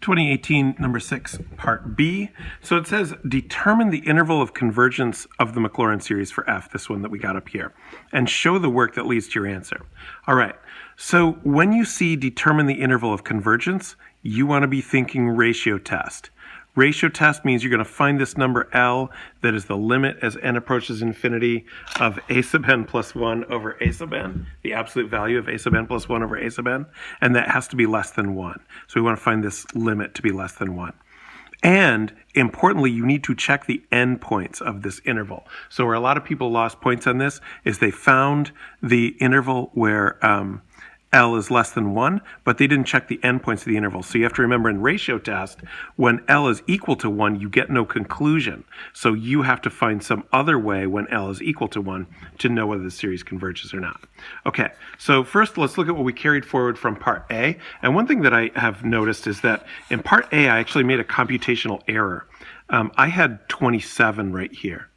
2018, number 6, part B. So it says, determine the interval of convergence of the Maclaurin series for F, this one that we got up here, and show the work that leads to your answer. All right, so when you see determine the interval of convergence, you want to be thinking ratio test. Ratio test means you're going to find this number L that is the limit as n approaches infinity of a sub n plus 1 over a sub n, the absolute value of a sub n plus 1 over a sub n, and that has to be less than 1. So we want to find this limit to be less than 1. And importantly, you need to check the endpoints of this interval. So where a lot of people lost points on this is they found the interval where L is less than 1, but they didn't check the endpoints of the interval. So you have to remember in ratio test, when L is equal to 1, you get no conclusion. So you have to find some other way when L is equal to 1 to know whether the series converges or not. Okay, so first let's look at what we carried forward from part A. And one thing that I have noticed is that in part A, I actually made a computational error. I had 27 right here,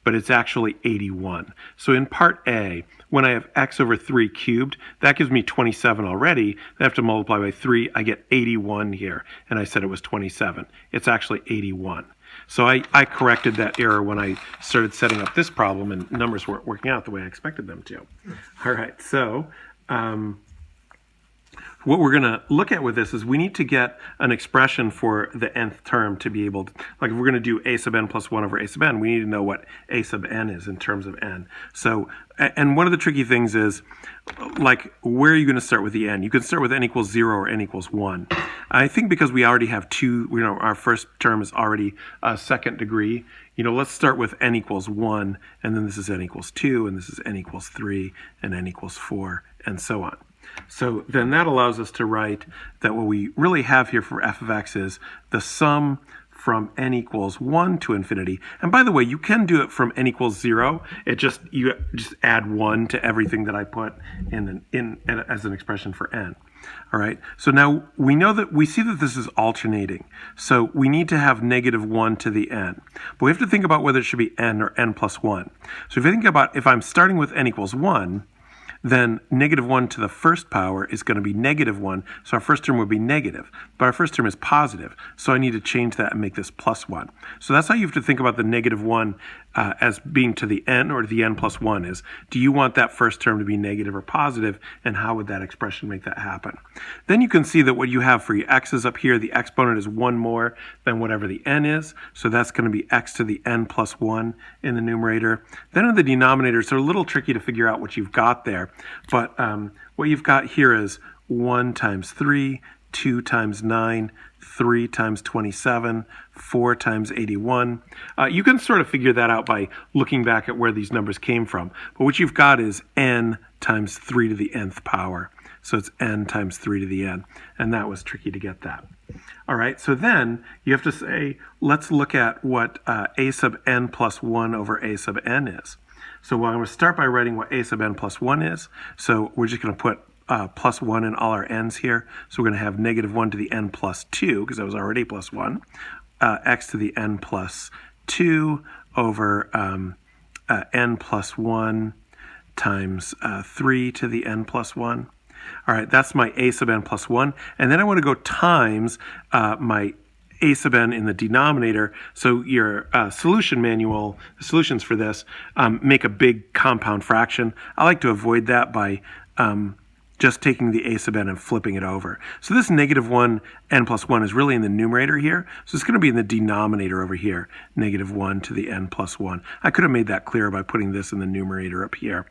but it's actually 81. So in part A, when I have x over 3 cubed, that gives me 27 already. I have to multiply by 3, I get 81 here, and I said it was 27. It's actually 81. So I corrected that error when I started setting up this problem, and numbers weren't working out the way I expected them to. All right, so what we're going to look at with this is we need to get an expression for the nth term to be able to, like if we're going to do a sub n plus 1 over a sub n, we need to know what a sub n is in terms of n. So, and one of the tricky things is, like, where are you going to start with the n? You can start with n equals 0 or n equals 1. I think because we already have two, our first term is already a second degree, let's start with n equals 1, and then this is n equals 2, and this is n equals 3, and n equals 4, and so on. So then that allows us to write that what we really have here for f of x is the sum from n equals 1 to infinity. And by the way, you can do it from n equals 0. You just add 1 to everything that I put in as an expression for n. All right, so now we see that this is alternating. So we need to have negative 1 to the n. But we have to think about whether it should be n or n plus 1. So if you think about if I'm starting with n equals 1, then negative 1 to the first power is going to be negative 1, so our first term would be negative. But our first term is positive, so I need to change that and make this plus 1. So that's how you have to think about the negative 1 as being to the n or to the n plus 1 is, do you want that first term to be negative or positive, and how would that expression make that happen? Then you can see that what you have for your x's up here, the exponent is 1 more than whatever the n is, so that's going to be x to the n plus 1 in the numerator. Then in the denominator, it's a little tricky to figure out what you've got there, but what you've got here is 1 times 3, 2 times 9, 3 times 27, 4 times 81. You can sort of figure that out by looking back at where these numbers came from. But what you've got is n times 3 to the nth power. So it's n times 3 to the n. And that was tricky to get that. All right, so then you have to say, let's look at what a sub n plus 1 over a sub n is. So I'm going to start by writing what a sub n plus 1 is. So we're just going to put plus 1 in all our n's here. So we're going to have negative 1 to the n plus 2, because that was already plus 1, x to the n plus 2 over n plus 1 times 3 to the n plus 1. All right, that's my a sub n plus 1. And then I want to go times my a sub n in the denominator. So your solution manual, the solutions for this, make a big compound fraction. I like to avoid that by just taking the a sub n and flipping it over. So this negative 1 n plus 1 is really in the numerator here. So it's going to be in the denominator over here, negative 1 to the n plus 1. I could have made that clearer by putting this in the numerator up here,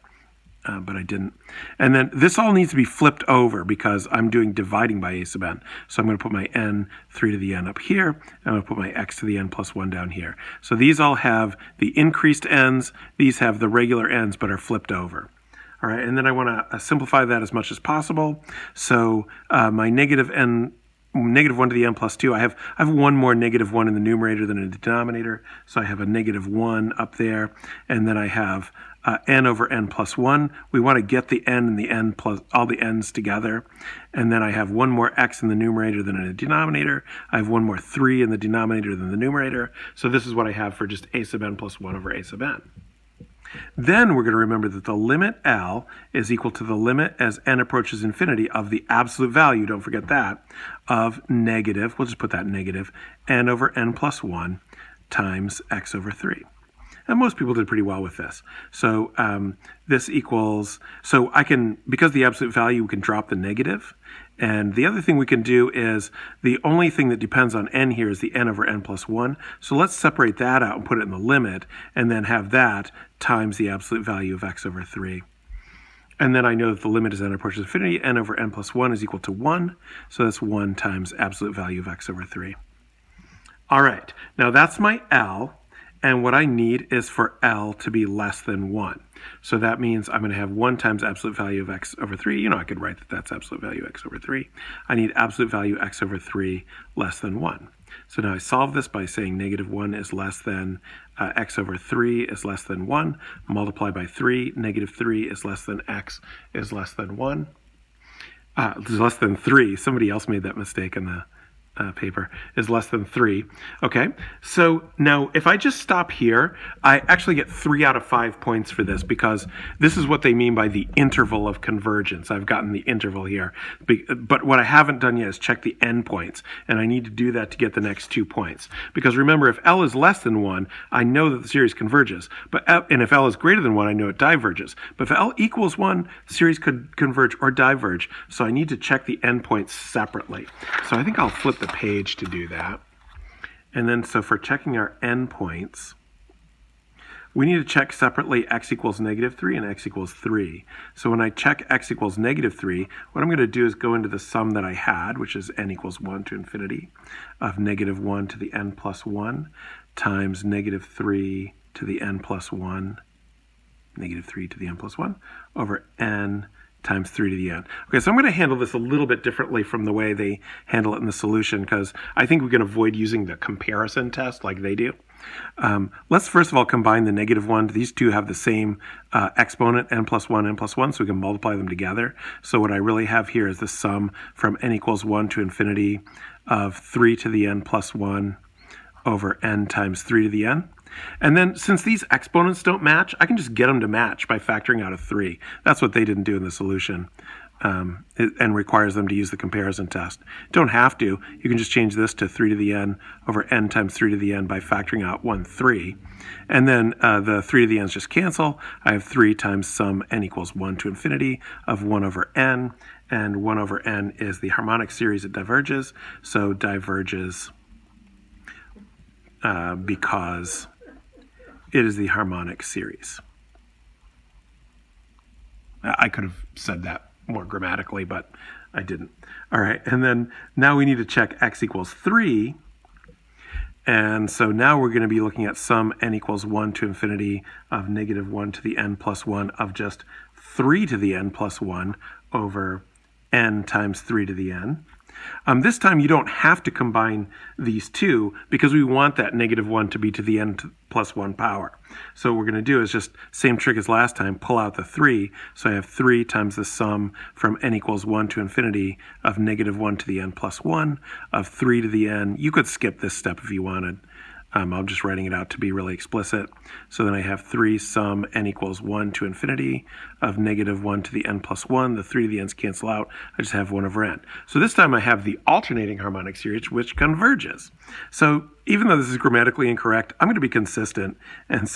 but I didn't. And then this all needs to be flipped over because I'm doing dividing by a sub n. So I'm going to put my n 3 to the n up here, and I'm going to put my x to the n plus 1 down here. So these all have the increased n's, these have the regular n's, but are flipped over. All right, and then I want to simplify that as much as possible. So my negative 1 to the n plus 2, I have one more negative 1 in the numerator than in the denominator. So I have a negative 1 up there, and then I have n over n plus 1. We want to get the n and the n plus all the n's together. And then I have one more x in the numerator than in the denominator. I have one more 3 in the denominator than the numerator. So this is what I have for just a sub n plus 1 over a sub n. Then we're going to remember that the limit L is equal to the limit as n approaches infinity of the absolute value, don't forget that, of negative, we'll just put that negative, n over n plus 1 times x over 3. And most people did pretty well with this. So this equals, so I can, because the absolute value, we can drop the negative. And the other thing we can do is, the only thing that depends on n here is the n over n plus 1. So let's separate that out and put it in the limit, and then have that times the absolute value of x over 3. And then I know that the limit as n approaches infinity, n over n plus 1 is equal to 1. So that's 1 times absolute value of x over 3. All right, now that's my L. And what I need is for L to be less than 1. So that means I'm going to have 1 times absolute value of x over 3. You know, I could write that that's absolute value x over 3. I need absolute value x over 3 less than 1. So now I solve this by saying negative 1 is less than x over 3 is less than 1. Multiply by 3. Negative 3 is less than x is less than 1. It's less than 3. Somebody else made that mistake in the paper, is less than 3. Okay, so now if I just stop here, I actually get 3 out of 5 points for this, because this is what they mean by the interval of convergence. I've gotten the interval here, but what I haven't done yet is check the endpoints, and I need to do that to get the next 2 points. Because remember, if L is less than 1, I know that the series converges, and if L is greater than 1, I know it diverges. But if L equals 1, the series could converge or diverge, so I need to check the endpoints separately. So I think I'll flip the page to do that. And then, so for checking our endpoints, we need to check separately x equals negative 3 and x equals 3. So when I check x equals negative 3, what I'm going to do is go into the sum that I had, which is n equals 1 to infinity, of negative 1 to the n plus 1 times negative 3 to the n plus 1, negative 3 to the n plus 1, over n times 3 to the n. Okay, so I'm going to handle this a little bit differently from the way they handle it in the solution, because I think we can avoid using the comparison test like they do. Let's first of all combine the negative 1. These two have the same exponent, n plus 1, so we can multiply them together. So what I really have here is the sum from n equals 1 to infinity of 3 to the n plus 1 over n times 3 to the n. And then, since these exponents don't match, I can just get them to match by factoring out a 3. That's what they didn't do in the solution, and requires them to use the comparison test. Don't have to. You can just change this to 3 to the n over n times 3 to the n by factoring out 1, 3. And then the 3 to the n's just cancel. I have 3 times sum n equals 1 to infinity of 1 over n. And 1 over n is the harmonic series it diverges. So diverges because it is the harmonic series. I could have said that more grammatically, but I didn't. All right, and then now we need to check x equals 3. And so now we're going to be looking at sum n equals 1 to infinity of negative 1 to the n plus 1 of just 3 to the n plus 1 over n times 3 to the n. This time you don't have to combine these two, because we want that negative 1 to be to the n plus 1 power. So what we're going to do is just, same trick as last time, pull out the 3. So I have 3 times the sum from n equals 1 to infinity of negative 1 to the n plus 1 of 3 to the n. You could skip this step if you wanted. I'm just writing it out to be really explicit. So then I have 3 sum n equals 1 to infinity of negative 1 to the n plus 1. The 3 to the n's cancel out. I just have 1 over n. So this time I have the alternating harmonic series, which converges. So even though this is grammatically incorrect, I'm going to be consistent and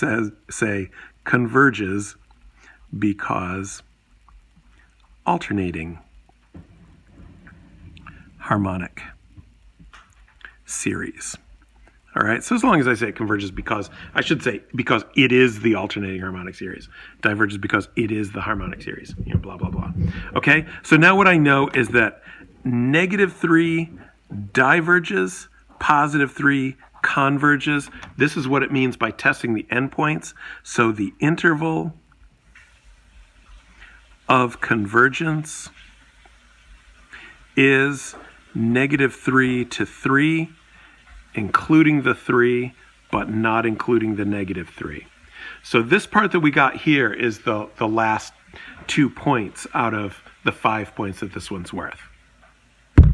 say converges because alternating harmonic series. All right, so as long as I say it converges because, I should say because it is the alternating harmonic series. Diverges because it is the harmonic series, you know, blah, blah, blah. Okay, so now what I know is that negative 3 diverges, positive 3 converges. This is what it means by testing the endpoints. So the interval of convergence is negative 3 to 3, including the 3, but not including the negative 3. So this part that we got here is the last 2 points out of the 5 points that this one's worth.